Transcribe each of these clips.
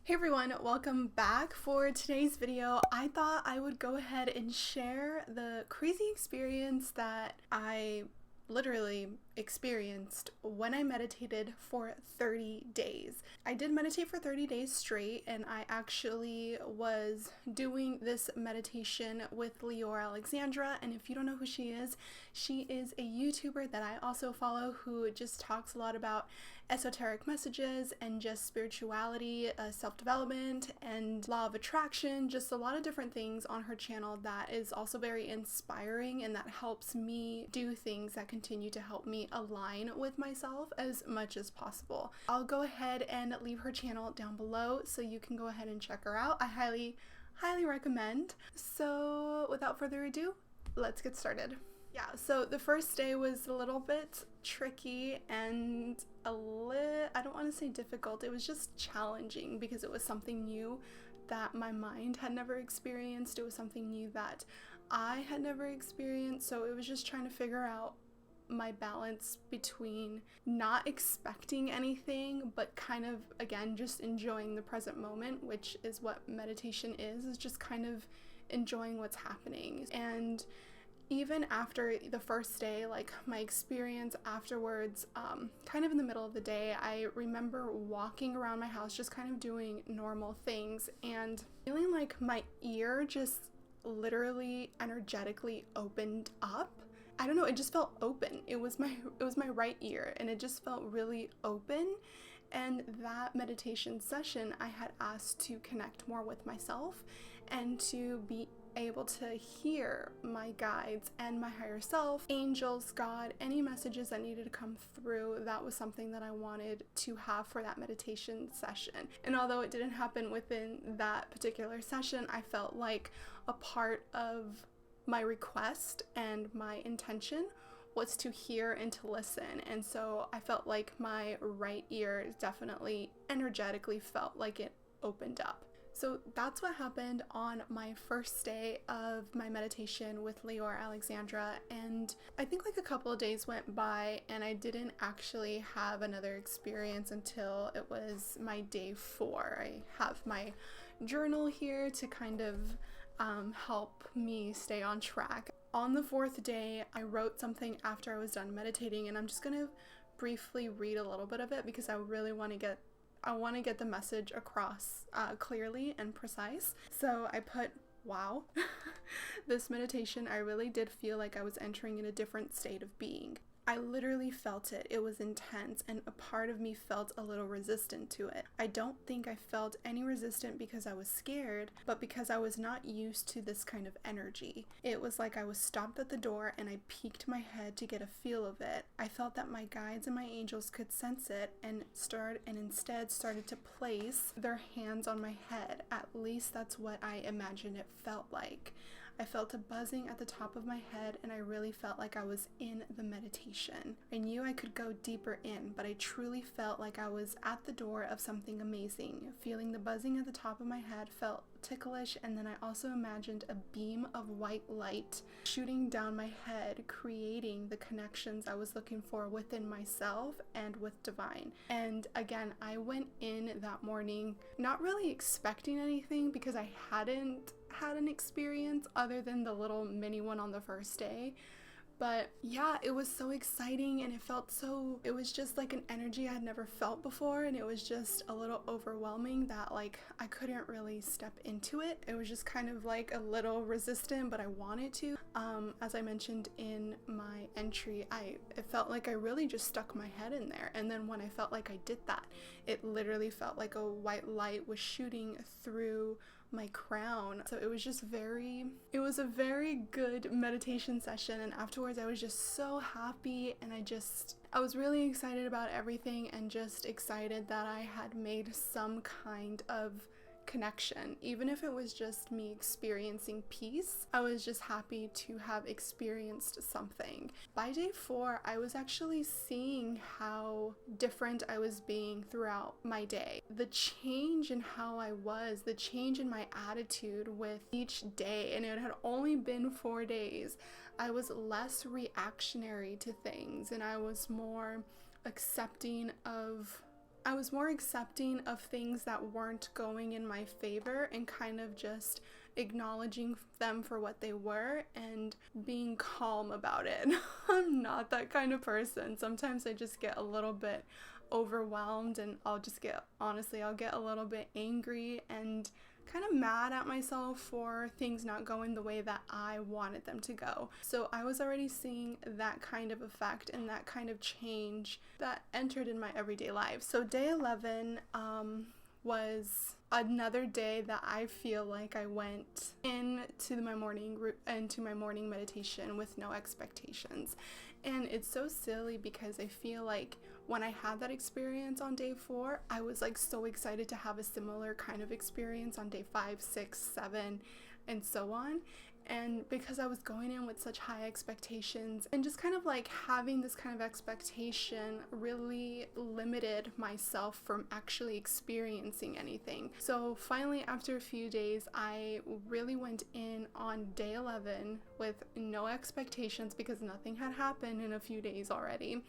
Hey everyone, welcome back. For today's video, I thought I would go ahead and share the crazy experience that I literally experienced when I meditated for 30 days. I did meditate for 30 days straight, and I actually was doing this meditation with Leeor Alexandra. And if you don't know who she is a YouTuber that I also follow who just talks a lot about esoteric messages and just spirituality, self-development, and law of attraction, just a lot of different things on her channel that is also very inspiring and that helps me do things that continue to help me align with myself as much as possible. I'll go ahead and leave her channel down below so you can go ahead and check her out. I highly recommend. So without further ado, let's get started. Yeah, so the first day was a little bit tricky and I don't want to say difficult, it was just challenging because it was something new that my mind had never experienced. It was something new that I had never experienced, so it was just trying to figure out my balance between not expecting anything but kind of, again, just enjoying the present moment, which is what meditation is just kind of enjoying what's happening. And even after the first day, like my experience afterwards, kind of in the middle of the day, I remember walking around my house just kind of doing normal things and feeling like my ear just literally energetically opened up. I don't know, it just felt open. It was my right ear and it just felt really open. And that meditation session, I had asked to connect more with myself and to be able to hear my guides and my higher self, angels, God, any messages that needed to come through. That was something that I wanted to have for that meditation session. And although it didn't happen within that particular session, I felt like a part of my request and my intention was to hear and to listen. And so I felt like my right ear definitely energetically felt like it opened up. So that's what happened on my first day of my meditation with Leeor Alexandra, and I think like a couple of days went by and I didn't actually have another experience until it was my day 4. I have my journal here to kind of help me stay on track. On the 4th day, I wrote something after I was done meditating, and I'm just gonna briefly read a little bit of it because I really want to get the message across clearly and precise. So I put, wow, this meditation, I really did feel like I was entering in a different state of being. I literally felt it. It was intense, and a part of me felt a little resistant to it. I don't think I felt any resistant because I was scared, but because I was not used to this kind of energy. It was like I was stopped at the door and I peeked my head to get a feel of it. I felt that my guides and my angels could sense it and instead started to place their hands on my head. At least that's what I imagined it felt like. I felt a buzzing at the top of my head, and I really felt like I was in the meditation. I knew I could go deeper in, but I truly felt like I was at the door of something amazing. Feeling the buzzing at the top of my head felt ticklish, and then I also imagined a beam of white light shooting down my head, creating the connections I was looking for within myself and with divine. And again, I went in that morning not really expecting anything because I hadn't had an experience other than the little mini one on the first day. But yeah, it was so exciting, and it was just like an energy I had never felt before, and it was just a little overwhelming that like I couldn't really step into it. It was just kind of like a little resistant, but I wanted to. As I mentioned in my entry, it felt like I really just stuck my head in there, and then when I felt like I did that, it literally felt like a white light was shooting through my crown. So it was a very good meditation session, and afterwards I was just so happy, and I was really excited about everything and just excited that I had made some kind of connection. Even if it was just me experiencing peace, I was just happy to have experienced something. By day 4, I was actually seeing how different I was being throughout my day. The change in how I was, the change in my attitude with each day, and it had only been 4 days, I was less reactionary to things, and I was more accepting of I was more accepting of things that weren't going in my favor and kind of just acknowledging them for what they were and being calm about it. I'm not that kind of person. Sometimes I just get a little bit overwhelmed and I'll get a little bit angry and kind of mad at myself for things not going the way that I wanted them to go. So I was already seeing that kind of effect and that kind of change that entered in my everyday life. So day 11 was another day that I feel like I went into my morning meditation with no expectations. And it's so silly because I feel like when I had that experience on day 4, I was like so excited to have a similar kind of experience on day 5, 6, 7, and so on. And because I was going in with such high expectations and just kind of like having this kind of expectation really limited myself from actually experiencing anything. So finally, after a few days, I really went in on day 11 with no expectations because nothing had happened in a few days already.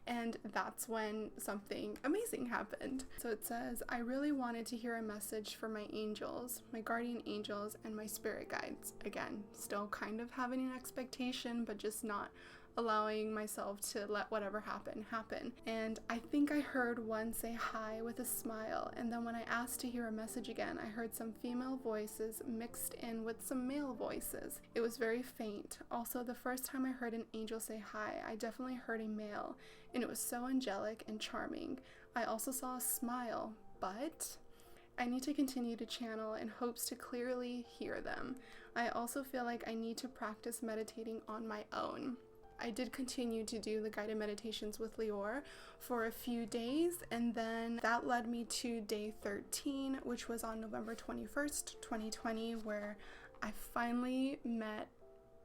And that's when something amazing happened. So it says, I really wanted to hear a message from my angels, my guardian angels, and my spirit guides. Again, still kind of having an expectation, but just not allowing myself to let whatever happen. And I think I heard one say hi with a smile, and then when I asked to hear a message again, I heard some female voices mixed in with some male voices. It was very faint. Also, the first time I heard an angel say hi, I definitely heard a male, and it was so angelic and charming. I also saw a smile, but I need to continue to channel in hopes to clearly hear them. I also feel like I need to practice meditating on my own. I did continue to do the guided meditations with Leeor for a few days, and then that led me to day 13, which was on November 21st, 2020, where I finally met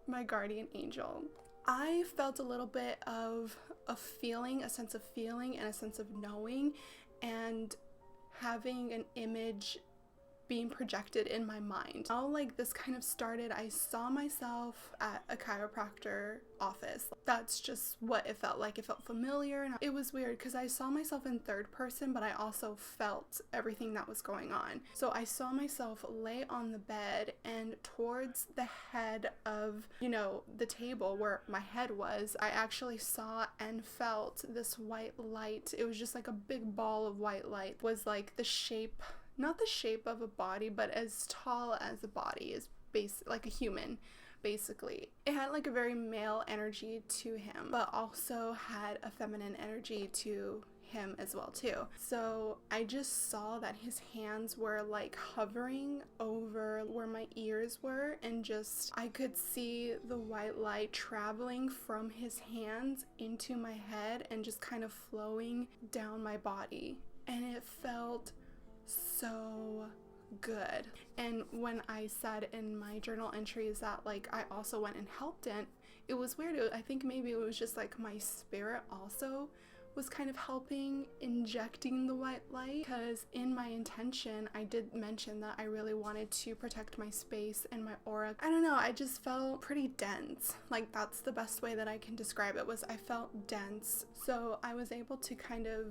my guardian angel. I felt a little bit of a sense of feeling and a sense of knowing, and having an image being projected in my mind. How like this kind of started, I saw myself at a chiropractor office. That's just what it felt like. It felt familiar, and it was weird because I saw myself in third person, but I also felt everything that was going on. So I saw myself lay on the bed, and towards the head of, the table where my head was, I actually saw and felt this white light. It was just like a big ball of white light. It was like not the shape of a body, but as tall as a body, is like a human, basically. It had like a very male energy to him, but also had a feminine energy to him as well too. So I just saw that his hands were like hovering over where my ears were, and just I could see the white light traveling from his hands into my head and just kind of flowing down my body, and it felt so good. And when I said in my journal entries that like I also went and helped it was weird. I think maybe it was just like my spirit also was kind of helping, injecting the white light, because in my intention I did mention that I really wanted to protect my space and my aura. I don't know, I just felt pretty dense. Like that's the best way that I can describe it, was I felt dense. So I was able to kind of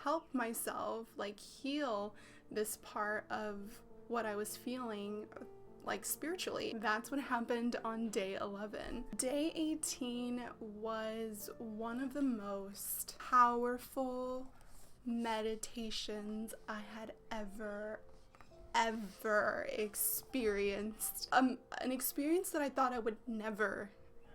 help myself like heal this part of what I was feeling like spiritually. That's what happened on day 11. Day 18 was one of the most powerful meditations I had ever experienced. An experience that I thought I would never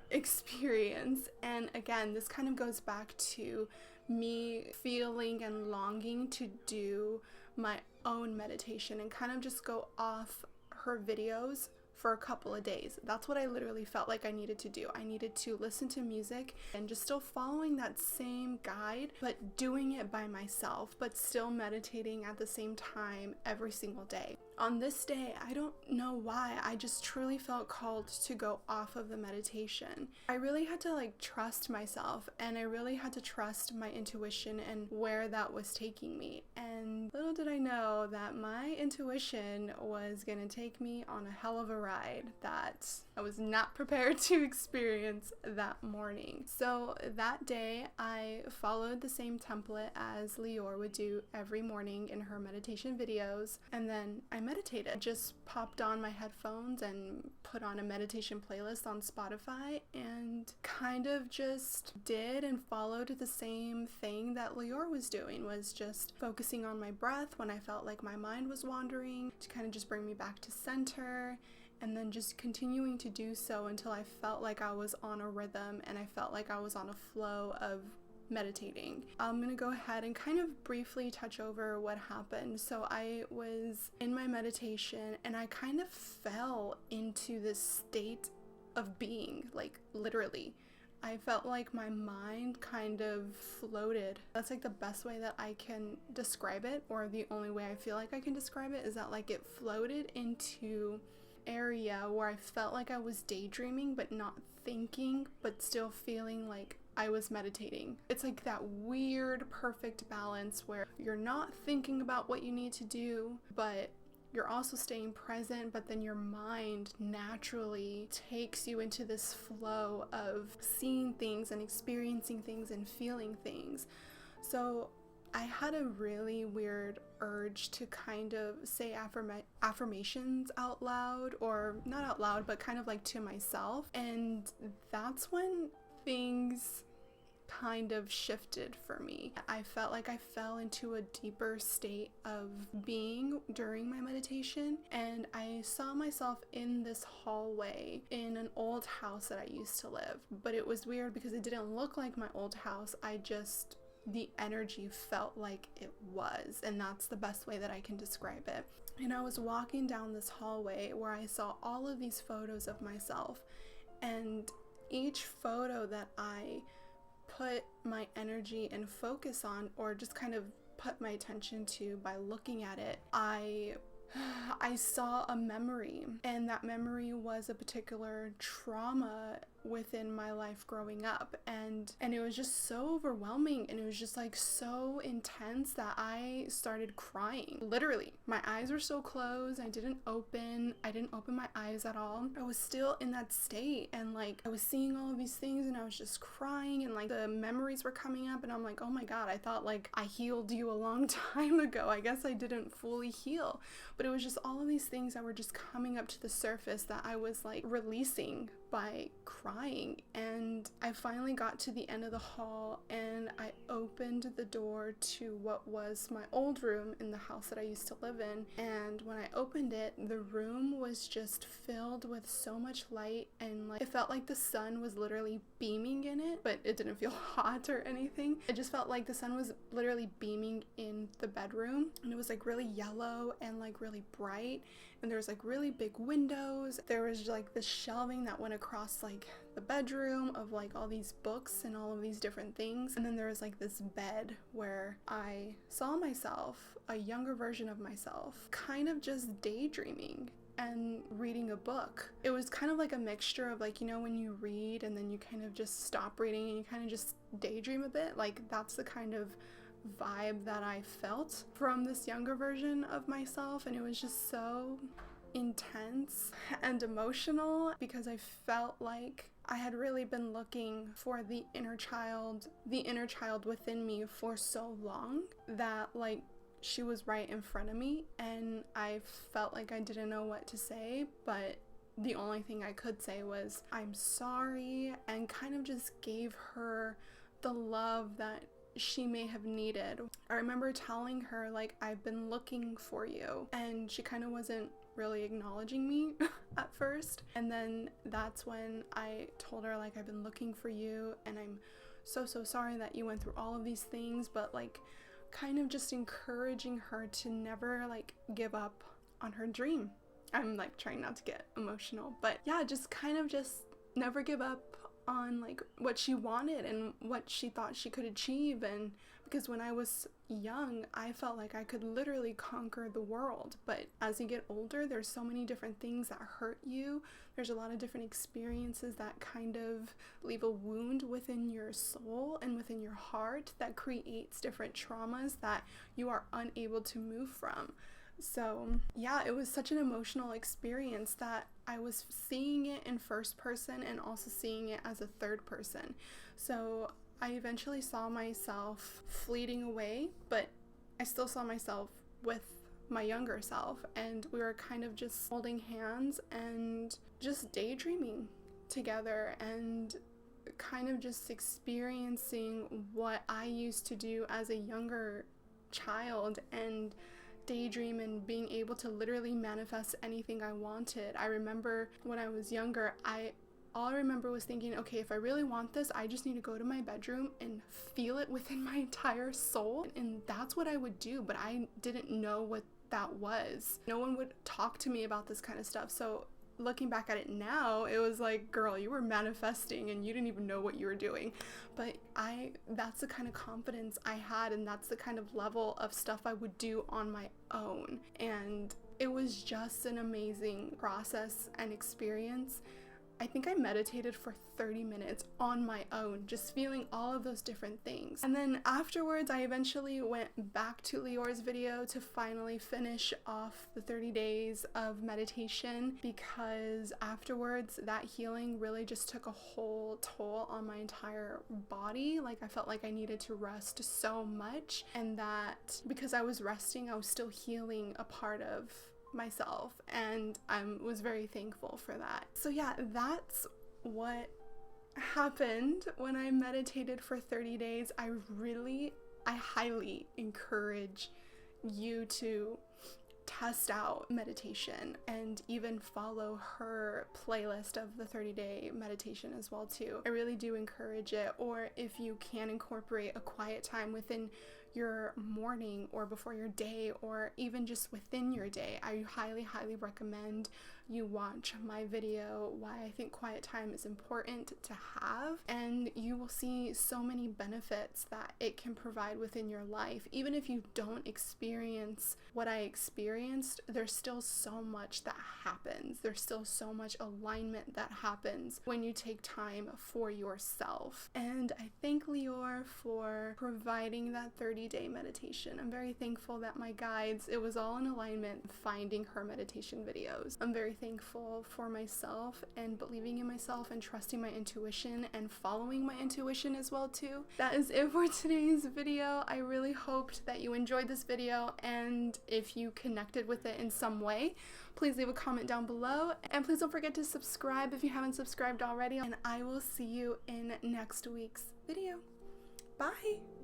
experience. And again, this kind of goes back to me feeling and longing to do my own meditation and kind of just go off her videos for a couple of days. That's what I literally felt like I needed to do. I needed to listen to music and just still following that same guide, but doing it by myself, but still meditating at the same time every single day. On this day, I don't know why, I just truly felt called to go off of the meditation. I really had to like trust myself, and I really had to trust my intuition and where that was taking me. And little did I know that my intuition was gonna take me on a hell of a ride. ride that I was not prepared to experience that morning. So that day I followed the same template as Leeor would do every morning in her meditation videos, and then I meditated. Just popped on my headphones and put on a meditation playlist on Spotify and kind of just did and followed the same thing that Leeor was doing, was just focusing on my breath when I felt like my mind was wandering, to kind of just bring me back to center, and then just continuing to do so until I felt like I was on a rhythm and I felt like I was on a flow of meditating. I'm gonna go ahead and kind of briefly touch over what happened. So I was in my meditation and I kind of fell into this state of being, like literally. I felt like my mind kind of floated. That's like the best way that I can describe it, or the only way I feel like I can describe it, is that like it floated into area where I felt like I was daydreaming but not thinking, but still feeling like I was meditating. It's like that weird perfect balance where you're not thinking about what you need to do, but you're also staying present, but then your mind naturally takes you into this flow of seeing things and experiencing things and feeling things. So I had a really weird urge to kind of say affirmations out loud, or not out loud, but kind of like to myself. And that's when things kind of shifted for me. I felt like I fell into a deeper state of being during my meditation, and I saw myself in this hallway in an old house that I used to live. But it was weird because it didn't look like my old house. The energy felt like it was, and that's the best way that I can describe it. And I was walking down this hallway where I saw all of these photos of myself, and each photo that I put my energy and focus on, or just kind of put my attention to by looking at it, I saw a memory, and that memory was a particular trauma within my life growing up, and it was just so overwhelming, and it was just like so intense that I started crying. Literally, my eyes were still closed. I didn't open my eyes at all. I was still in that state, and like I was seeing all of these things, and I was just crying, and like the memories were coming up, and I'm like, oh my god, I thought like I healed you a long time ago. I guess I didn't fully heal, but it was just all of these things that were just coming up to the surface that I was like releasing by crying. And I finally got to the end of the hall, and I opened the door to what was my old room in the house that I used to live in. And when I opened it, the room was just filled with so much light, and like it felt like the sun was literally beaming in it, but it didn't feel hot or anything. It just felt like the sun was literally beaming in the bedroom, and it was like really yellow and like really bright, and there was like really big windows. There was like this shelving that went across like the bedroom of like all these books and all of these different things, and then there was like this bed where I saw myself, a younger version of myself, kind of just daydreaming and reading a book. It was kind of like a mixture of like, you know, when you read and then you kind of just stop reading and you kind of just daydream a bit, like that's the kind of vibe that I felt from this younger version of myself. And it was just so intense and emotional because I felt like I had really been looking for the inner child within me for so long that like she was right in front of me, and I felt like I didn't know what to say, but the only thing I could say was I'm sorry, and kind of just gave her the love that she may have needed. I remember telling her like, I've been looking for you, and she kind of wasn't really acknowledging me at first. And then that's when I told her like, I've been looking for you, and I'm so sorry that you went through all of these things, but like kind of just encouraging her to never like give up on her dream. I'm like trying not to get emotional, but yeah, just kind of just never give up on like what she wanted and what she thought she could achieve. And because when I was young, I felt like I could literally conquer the world, but as you get older, there's so many different things that hurt you. There's a lot of different experiences that kind of leave a wound within your soul and within your heart that creates different traumas that you are unable to move from. So yeah, it was such an emotional experience that I was seeing it in first person and also seeing it as a third person. So I eventually saw myself fleeting away, but I still saw myself with my younger self, and we were kind of just holding hands and just daydreaming together and kind of just experiencing what I used to do as a younger child and daydream and being able to literally manifest anything I wanted. I remember when I was younger, all I remember was thinking, okay, if I really want this, I just need to go to my bedroom and feel it within my entire soul. And that's what I would do, but I didn't know what that was. No one would talk to me about this kind of stuff. So looking back at it now, it was like, girl, you were manifesting and you didn't even know what you were doing. But that's the kind of confidence I had, and that's the kind of level of stuff I would do on my own. And it was just an amazing process and experience. I think I meditated for 30 minutes on my own, just feeling all of those different things. And then afterwards, I eventually went back to Leeor's video to finally finish off the 30 days of meditation, because afterwards, that healing really just took a whole toll on my entire body. Like, I felt like I needed to rest so much, and that because I was resting, I was still healing a part of myself, and I was very thankful for that. So yeah, that's what happened when I meditated for 30 days. I highly encourage you to test out meditation and even follow her playlist of the 30-day meditation as well too. I really do encourage it. Or if you can incorporate a quiet time within your morning or before your day, or even just within your day, I highly recommend you watch my video, why I think quiet time is important to have, and you will see so many benefits that it can provide within your life. Even if you don't experience what I experienced, there's still so much that happens. There's still so much alignment that happens when you take time for yourself. And I thank Leeor for providing that 30-day meditation. I'm very thankful that my guides, it was all in alignment finding her meditation videos. I'm very thankful for myself and believing in myself and trusting my intuition and following my intuition as well too. That is it for today's video. I really hoped that you enjoyed this video, and if you connected with it in some way, please leave a comment down below, and please don't forget to subscribe if you haven't subscribed already, and I will see you in next week's video. Bye!